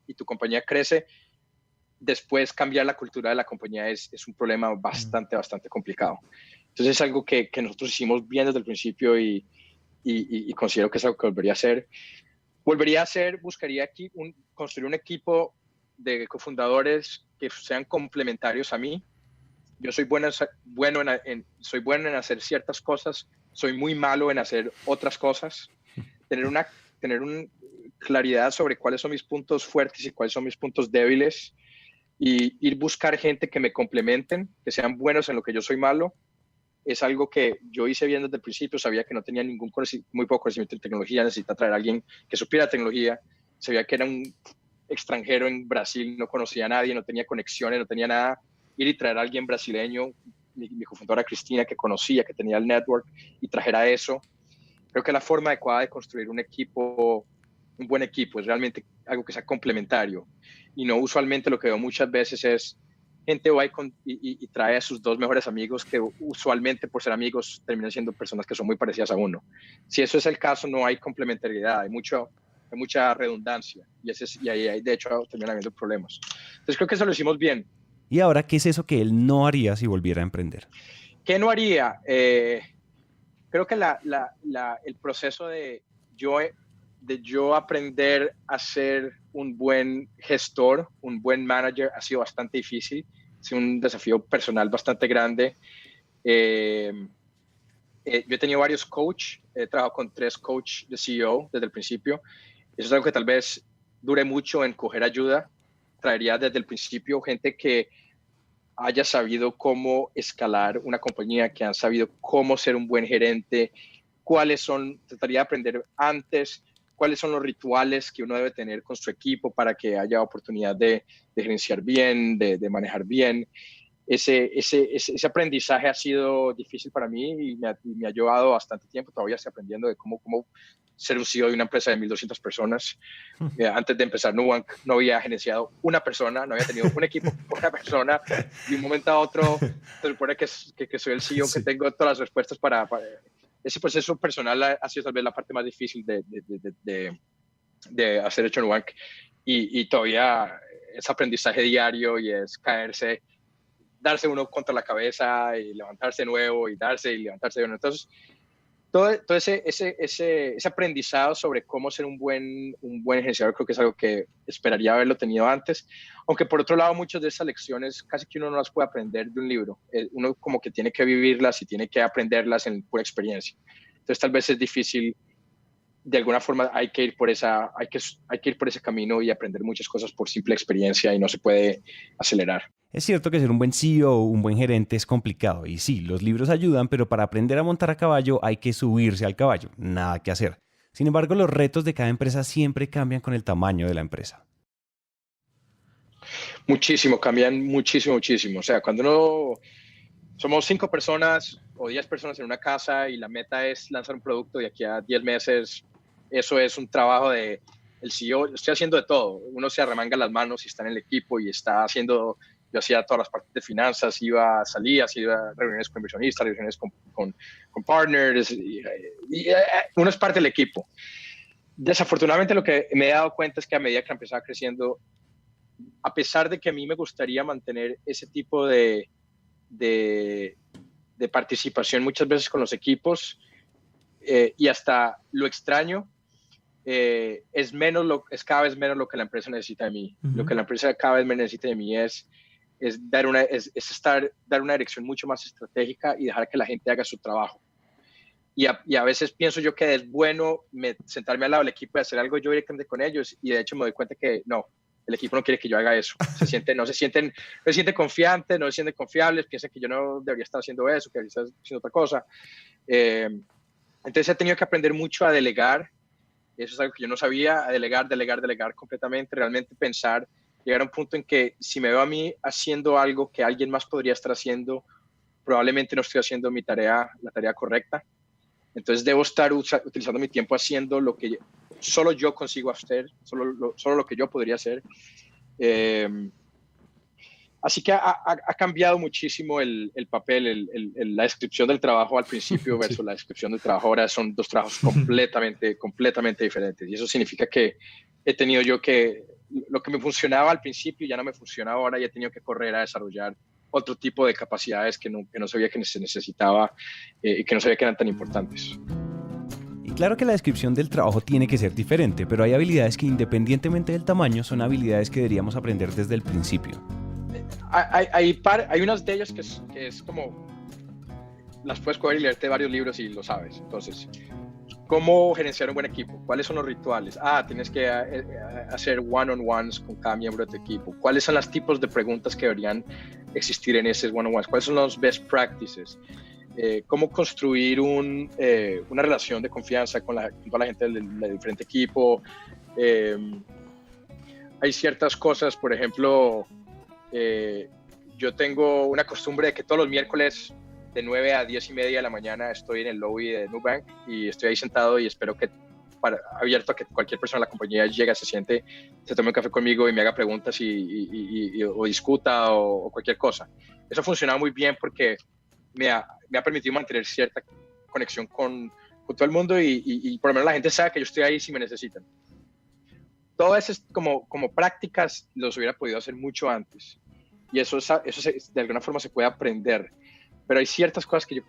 y tu compañía crece, después cambiar la cultura de la compañía es un problema bastante complicado. Entonces es algo que nosotros hicimos bien desde el principio y considero que es algo que volvería a hacer. Buscaría construir un equipo de cofundadores que sean complementarios a mí. Yo soy bueno en hacer ciertas cosas, soy muy malo en hacer otras cosas. Tener una claridad sobre cuáles son mis puntos fuertes y cuáles son mis puntos débiles y ir buscar gente que me complementen, que sean buenos en lo que yo soy malo, es algo que yo hice bien desde el principio. Sabía que no tenía muy poco conocimiento de tecnología, necesitaba traer a alguien que supiera tecnología. Sabía que era un extranjero en Brasil, no conocía a nadie, no tenía conexiones, no tenía nada. Ir y traer a alguien brasileño, mi cofundadora Cristina, que conocía, que tenía el network, y trajera eso. Creo que la forma adecuada de construir un buen equipo, es realmente algo que sea complementario. Y no usualmente lo que veo muchas veces es gente va y trae a sus 2 mejores amigos que usualmente por ser amigos terminan siendo personas que son muy parecidas a uno. Si eso es el caso, no hay complementariedad, hay mucha redundancia y ahí de hecho terminan habiendo problemas. Entonces creo que eso lo hicimos bien. ¿Y ahora qué es eso que él no haría si volviera a emprender? ¿Qué no haría? Creo que el proceso de yo aprender a ser un buen gestor, un buen manager, ha sido bastante difícil. Ha sido un desafío personal bastante grande. Yo he tenido varios coach, he trabajado con 3 coach de CEO desde el principio. Eso es algo que tal vez dure mucho en coger ayuda. Traería desde el principio gente que haya sabido cómo escalar una compañía, que han sabido cómo ser un buen gerente, trataría de aprender antes cuáles son los rituales que uno debe tener con su equipo para que haya oportunidad de gerenciar bien, de manejar bien. Ese aprendizaje ha sido difícil para mí y me ha llevado bastante tiempo. Todavía estoy aprendiendo de cómo ser un CEO de una empresa de 1,200 personas. Antes de empezar Nubank no había gerenciado una persona, no había tenido un equipo con una persona, y de un momento a otro se supone que soy el CEO, sí, que tengo todas las respuestas para ese proceso personal. Ha sido tal vez la parte más difícil de hacer hecho Nubank, y todavía es aprendizaje diario y es darse uno contra la cabeza y levantarse de nuevo y darse y levantarse de nuevo. Entonces, todo ese aprendizado sobre cómo ser un buen gerenciador, creo que es algo que esperaría haberlo tenido antes. Aunque por otro lado, muchas de esas lecciones casi que uno no las puede aprender de un libro. Uno como que tiene que vivirlas y tiene que aprenderlas en pura experiencia. Entonces, tal vez es difícil. De alguna forma hay que ir por ese camino y aprender muchas cosas por simple experiencia, y no se puede acelerar. Es cierto que ser un buen CEO o un buen gerente es complicado, y sí, los libros ayudan, pero para aprender a montar a caballo hay que subirse al caballo, nada que hacer. Sin embargo, los retos de cada empresa siempre cambian con el tamaño de la empresa. Muchísimo, cambian muchísimo. O sea, cuando somos 5 personas o 10 personas en una casa y la meta es lanzar un producto de aquí a 10 meses, eso es un trabajo del CEO. Estoy haciendo de todo. Uno se arremanga las manos y está en el equipo y está haciendo. Yo hacía todas las partes de finanzas, salía a reuniones con inversionistas, reuniones con partners, y uno es parte del equipo. Desafortunadamente, lo que me he dado cuenta es que a medida que empezaba creciendo, a pesar de que a mí me gustaría mantener ese tipo de participación muchas veces con los equipos, y hasta lo extraño, es cada vez menos lo que la empresa necesita de mí. Uh-huh. Lo que la empresa cada vez me necesita de mí es dar una dirección mucho más estratégica y dejar que la gente haga su trabajo. Y a veces pienso yo que es bueno sentarme al lado del equipo y hacer algo yo directamente con ellos, y de hecho me doy cuenta que no, el equipo no quiere que yo haga eso. No se sienten confiantes, no se sienten confiables, piensan que yo no debería estar haciendo eso, que debería estar haciendo otra cosa. Entonces he tenido que aprender mucho a delegar. Eso es algo que yo no sabía, a delegar completamente, realmente pensar, llegar a un punto en que si me veo a mí haciendo algo que alguien más podría estar haciendo, probablemente no estoy haciendo la tarea correcta. Entonces debo estar utilizando mi tiempo haciendo lo que solo yo consigo hacer, solo lo que yo podría hacer. Así que ha cambiado muchísimo el papel, la descripción del trabajo al principio versus la descripción del trabajo ahora. Son 2 trabajos completamente diferentes. Y eso significa que he tenido yo que lo que me funcionaba al principio ya no me funciona ahora, y he tenido que correr a desarrollar otro tipo de capacidades que no sabía que se necesitaba, y que no sabía que eran tan importantes. Y claro que la descripción del trabajo tiene que ser diferente, pero hay habilidades que, independientemente del tamaño, son habilidades que deberíamos aprender desde el principio. Hay unas de ellas que es como las puedes coger y leerte varios libros y lo sabes. Entonces, ¿cómo gerenciar un buen equipo? ¿Cuáles son los rituales? Tienes que hacer one-on-ones con cada miembro de tu equipo. ¿Cuáles son los tipos de preguntas que deberían existir en esos one-on-ones? ¿Cuáles son los best practices? ¿Cómo construir una relación de confianza con toda la gente del diferente equipo? Hay ciertas cosas, por ejemplo, yo tengo una costumbre de que todos los miércoles de 9 a 10 y media de la mañana estoy en el lobby de Nubank y estoy ahí sentado y espero abierto a que cualquier persona de la compañía llegue, se siente, se tome un café conmigo y me haga preguntas o discuta o cualquier cosa. Eso ha funcionado muy bien porque me ha permitido mantener cierta conexión con todo el mundo, y por lo menos la gente sabe que yo estoy ahí si me necesitan. Todas esas como prácticas los hubiera podido hacer mucho antes, y eso de alguna forma se puede aprender, pero hay ciertas cosas que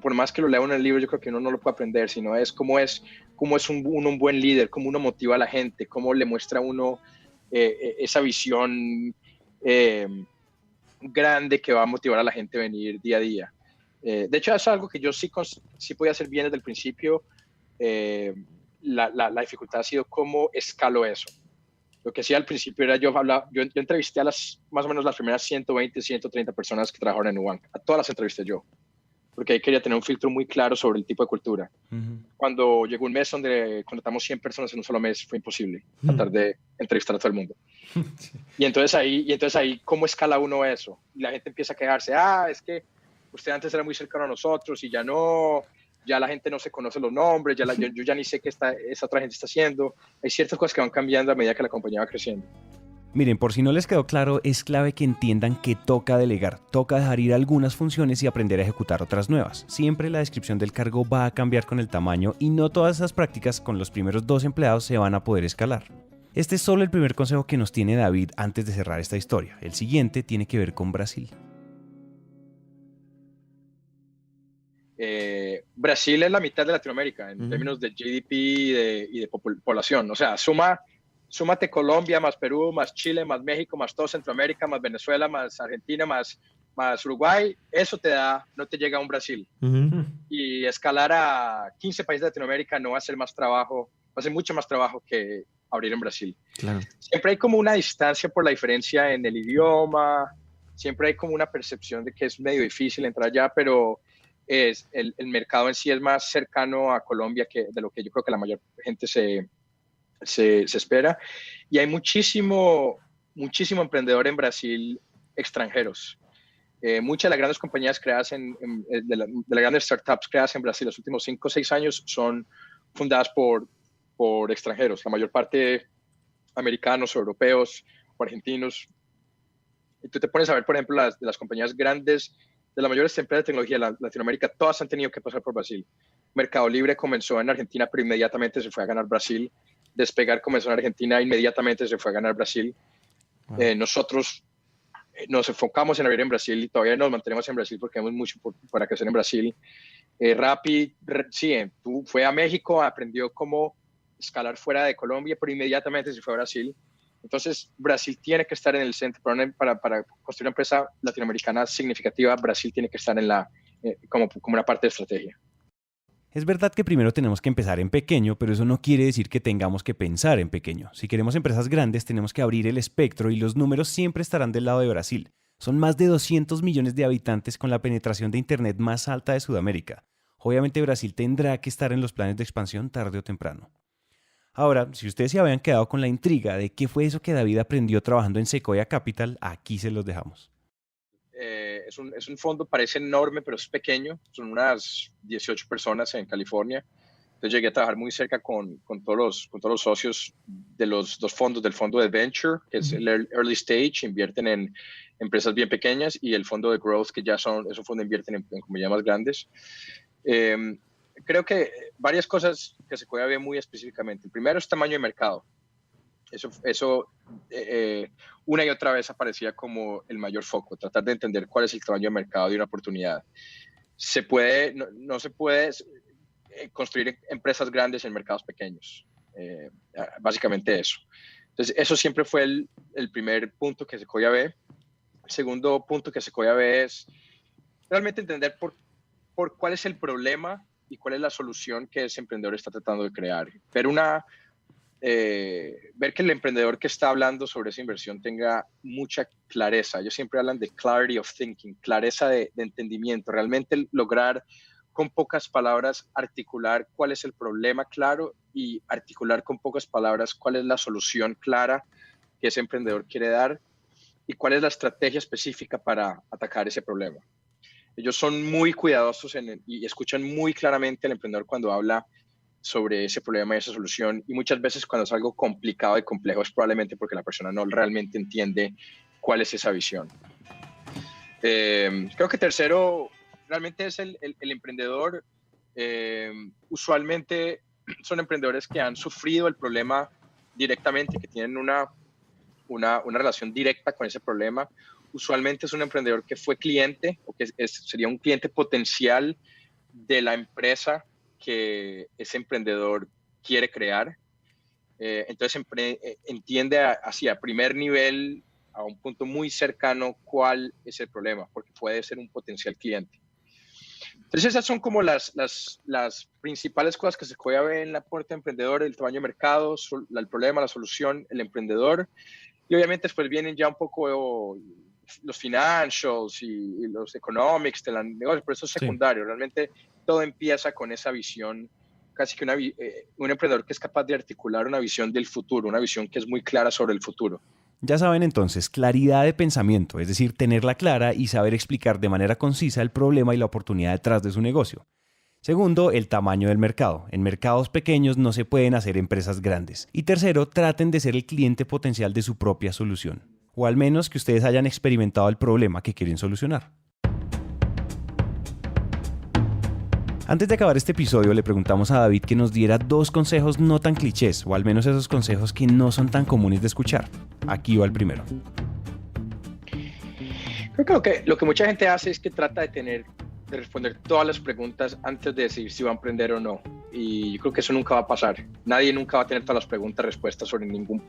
por más que lo leo en el libro, yo creo que uno no lo puede aprender, sino es cómo es un buen líder, cómo uno motiva a la gente, cómo le muestra a uno esa visión grande que va a motivar a la gente a venir día a día. De hecho, es algo que yo sí podía hacer bien desde el principio. La dificultad ha sido cómo escalo eso. Lo que hacía al principio era yo entrevisté a más o menos las primeras 120, 130 personas que trabajaron en Nubank. A todas las entrevisté yo, porque ahí quería tener un filtro muy claro sobre el tipo de cultura. Cuando llegó un mes donde contratamos 100 personas en un solo mes, fue imposible tratar de entrevistar a todo el mundo. Y entonces ahí, ¿cómo escala uno eso? Y la gente empieza a quejarse, es que usted antes era muy cercano a nosotros y ya no, ya la gente no se conoce los nombres, yo ya ni sé qué esa otra gente está haciendo. Hay ciertas cosas que van cambiando a medida que la compañía va creciendo. Miren, por si no les quedó claro, es clave que entiendan que toca delegar, toca dejar ir algunas funciones y aprender a ejecutar otras nuevas. Siempre la descripción del cargo va a cambiar con el tamaño y no todas esas prácticas con los primeros 2 empleados se van a poder escalar. Este es solo el primer consejo que nos tiene David antes de cerrar esta historia. El siguiente tiene que ver con Brasil. Brasil es la mitad de Latinoamérica en términos de GDP y de población. O sea, súmate Colombia, más Perú, más Chile, más México, más todo Centroamérica, más Venezuela, más Argentina, más Uruguay. Eso no te llega a un Brasil. Y escalar a 15 países de Latinoamérica no va a ser más trabajo, va a ser mucho más trabajo que abrir en Brasil. Claro. Siempre hay como una distancia por la diferencia en el idioma, siempre hay como una percepción de que es medio difícil entrar allá, pero el mercado en sí es más cercano a Colombia de lo que yo creo que la mayor gente se espera. Y hay muchísimo emprendedor en Brasil extranjeros. Muchas de las grandes compañías creadas de las grandes startups creadas en Brasil los últimos 5 o 6 años son fundadas por extranjeros, la mayor parte americanos o europeos o argentinos. Y tú te pones a ver, por ejemplo, las compañías grandes, de las mayores empresas de tecnología de Latinoamérica, todas han tenido que pasar por Brasil. Mercado Libre comenzó en Argentina, pero inmediatamente se fue a ganar Brasil. Despegar comenzó en Argentina, inmediatamente se fue a ganar Brasil. Wow. Nosotros nos enfocamos en abrir en Brasil y todavía nos mantenemos en Brasil porque tenemos mucho para crecer en Brasil. Rappi, sí, fue a México, aprendió cómo escalar fuera de Colombia, pero inmediatamente se fue a Brasil. Entonces, Brasil tiene que estar en el centro. Para construir una empresa latinoamericana significativa, Brasil tiene que estar como una parte de estrategia. Es verdad que primero tenemos que empezar en pequeño, pero eso no quiere decir que tengamos que pensar en pequeño. Si queremos empresas grandes, tenemos que abrir el espectro y los números siempre estarán del lado de Brasil. Son más de 200 millones de habitantes con la penetración de Internet más alta de Sudamérica. Obviamente Brasil tendrá que estar en los planes de expansión tarde o temprano. Ahora, si ustedes se habían quedado con la intriga de qué fue eso que David aprendió trabajando en Sequoia Capital, aquí se los dejamos. Es un fondo, parece enorme, pero es pequeño. Son unas 18 personas en California. Entonces llegué a trabajar muy cerca con todos los socios de los 2 fondos, del fondo de Venture, que es el Early Stage, invierten en empresas bien pequeñas, y el fondo de Growth, que esos fondos invierten en compañías más grandes. Creo que varias cosas que Sequoia ve muy específicamente. El primero es tamaño de mercado. Eso una y otra vez aparecía como el mayor foco, tratar de entender cuál es el tamaño de mercado de una oportunidad. No se puede construir empresas grandes en mercados pequeños. Básicamente eso. Entonces, eso siempre fue el primer punto que Sequoia ve. El segundo punto que Sequoia ve es realmente entender por cuál es el problema y cuál es la solución que ese emprendedor está tratando de crear. Ver que el emprendedor que está hablando sobre esa inversión tenga mucha clareza. Ellos siempre hablan de clarity of thinking, clareza de entendimiento, realmente lograr con pocas palabras articular cuál es el problema claro y articular con pocas palabras cuál es la solución clara que ese emprendedor quiere dar y cuál es la estrategia específica para atacar ese problema. Ellos son muy cuidadosos y escuchan muy claramente al emprendedor cuando habla sobre ese problema y esa solución, y muchas veces cuando es algo complicado y complejo es probablemente porque la persona no realmente entiende cuál es esa visión. Creo que tercero realmente es el emprendedor. Usualmente son emprendedores que han sufrido el problema directamente, que tienen una relación directa con ese problema. Usualmente es un emprendedor que fue cliente o que sería un cliente potencial de la empresa que ese emprendedor quiere crear. Entonces entiende hacia primer nivel, a un punto muy cercano, cuál es el problema, porque puede ser un potencial cliente. Entonces esas son como las principales cosas que se puede ver en la puerta de emprendedor: el tamaño de mercado, el problema, la solución, el emprendedor. Y obviamente después vienen ya un poco los financials y los economics del negocio, pero eso es secundario. Realmente todo empieza con esa visión, casi que un emprendedor que es capaz de articular una visión del futuro, una visión que es muy clara sobre el futuro. Ya saben entonces, claridad de pensamiento, es decir, tenerla clara y saber explicar de manera concisa el problema y la oportunidad detrás de su negocio. Segundo, el tamaño del mercado. En mercados pequeños no se pueden hacer empresas grandes. Y tercero, traten de ser el cliente potencial de su propia solución. O al menos que ustedes hayan experimentado el problema que quieren solucionar. Antes de acabar este episodio, le preguntamos a David que nos diera 2 consejos no tan clichés, o al menos esos consejos que no son tan comunes de escuchar. Aquí va el primero. Creo que lo que mucha gente hace es que trata de responder todas las preguntas antes de decidir si va a emprender o no. Y yo creo que eso nunca va a pasar. Nadie nunca va a tener todas las preguntas, respuestas sobre ningún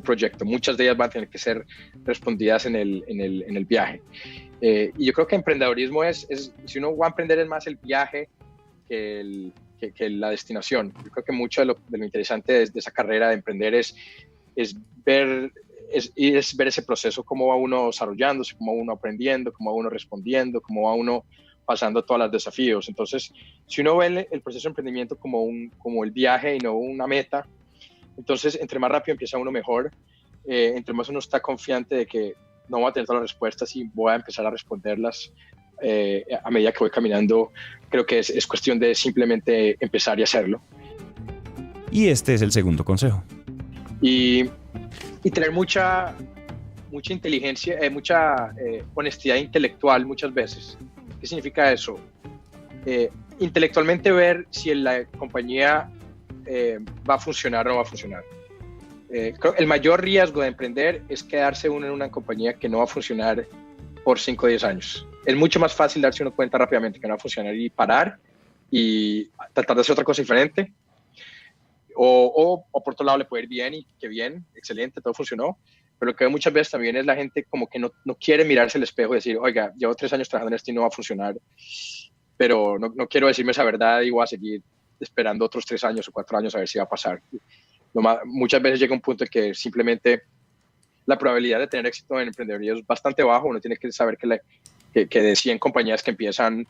proyecto. Muchas de ellas van a tener que ser respondidas en el viaje. Y yo creo que emprendedorismo si uno va a emprender, es más el viaje que la destinación. Yo creo que mucho de lo interesante de esa carrera de emprender es ver ese proceso, cómo va uno desarrollándose, cómo va uno aprendiendo, cómo va uno respondiendo, cómo va uno pasando todos los desafíos. Entonces, si uno ve el proceso de emprendimiento como el viaje y no una meta, entonces entre más rápido empieza uno, mejor. Entre más uno está confiante de que no voy a tener todas las respuestas y voy a empezar a responderlas a medida que voy caminando, creo que es cuestión de simplemente empezar y hacerlo. Y este es el segundo consejo. Y tener mucha inteligencia, mucha honestidad intelectual muchas veces. ¿Qué significa eso? Intelectualmente ver si la compañía va a funcionar o no va a funcionar. El mayor riesgo de emprender es quedarse uno en una compañía que no va a funcionar por 5 o 10 años. Es mucho más fácil darse uno cuenta rápidamente que no va a funcionar y parar y tratar de hacer otra cosa diferente. O por otro lado le puede ir bien y qué bien, excelente, todo funcionó. Pero lo que veo muchas veces también es la gente como que no quiere mirarse al espejo y decir, oiga, llevo 3 años trabajando en esto y no va a funcionar, pero no quiero decirme esa verdad y voy a seguir esperando otros 3 años o 4 años a ver si va a pasar. Muchas veces llega un punto en que simplemente la probabilidad de tener éxito en emprendeduría es bastante bajo. Uno tiene que saber que de 100 compañías que empiezan,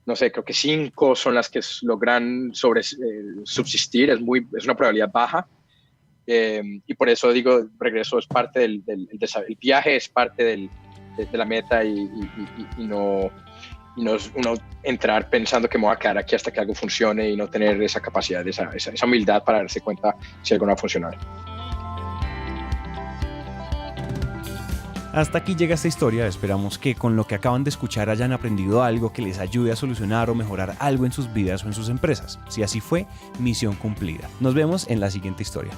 no sé, creo que 5 son las que logran subsistir. Es una probabilidad baja. Y por eso digo, regreso es parte del viaje, es parte de la meta y no uno entrar pensando que me voy a quedar aquí hasta que algo funcione y no tener esa capacidad, esa humildad para darse cuenta si algo no va a funcionar. Hasta aquí llega esta historia. Esperamos que con lo que acaban de escuchar hayan aprendido algo que les ayude a solucionar o mejorar algo en sus vidas o en sus empresas. Si así fue, misión cumplida. Nos vemos en la siguiente historia.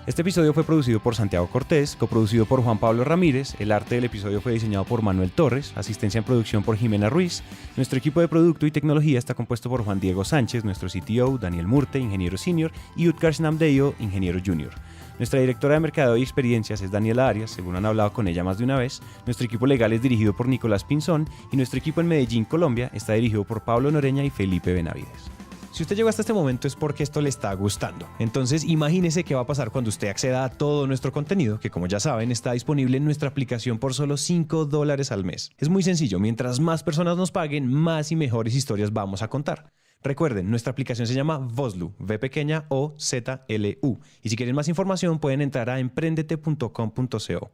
Este episodio fue producido por Santiago Cortés, coproducido por Juan Pablo Ramírez, el arte del episodio fue diseñado por Manuel Torres, asistencia en producción por Jimena Ruiz, nuestro equipo de producto y tecnología está compuesto por Juan Diego Sánchez, nuestro CTO, Daniel Murte, ingeniero senior, y Utkarsh Namdeo, ingeniero junior. Nuestra directora de mercadeo y experiencias es Daniela Arias, según han hablado con ella más de una vez. Nuestro equipo legal es dirigido por Nicolás Pinzón y nuestro equipo en Medellín, Colombia, está dirigido por Pablo Noreña y Felipe Benavides. Si usted llegó hasta este momento es porque esto le está gustando. Entonces imagínese qué va a pasar cuando usted acceda a todo nuestro contenido, que como ya saben está disponible en nuestra aplicación por solo $5 al mes. Es muy sencillo, mientras más personas nos paguen, más y mejores historias vamos a contar. Recuerden, nuestra aplicación se llama Vozlu, V pequeña O Z L U. Y si quieren más información pueden entrar a emprendete.com.co.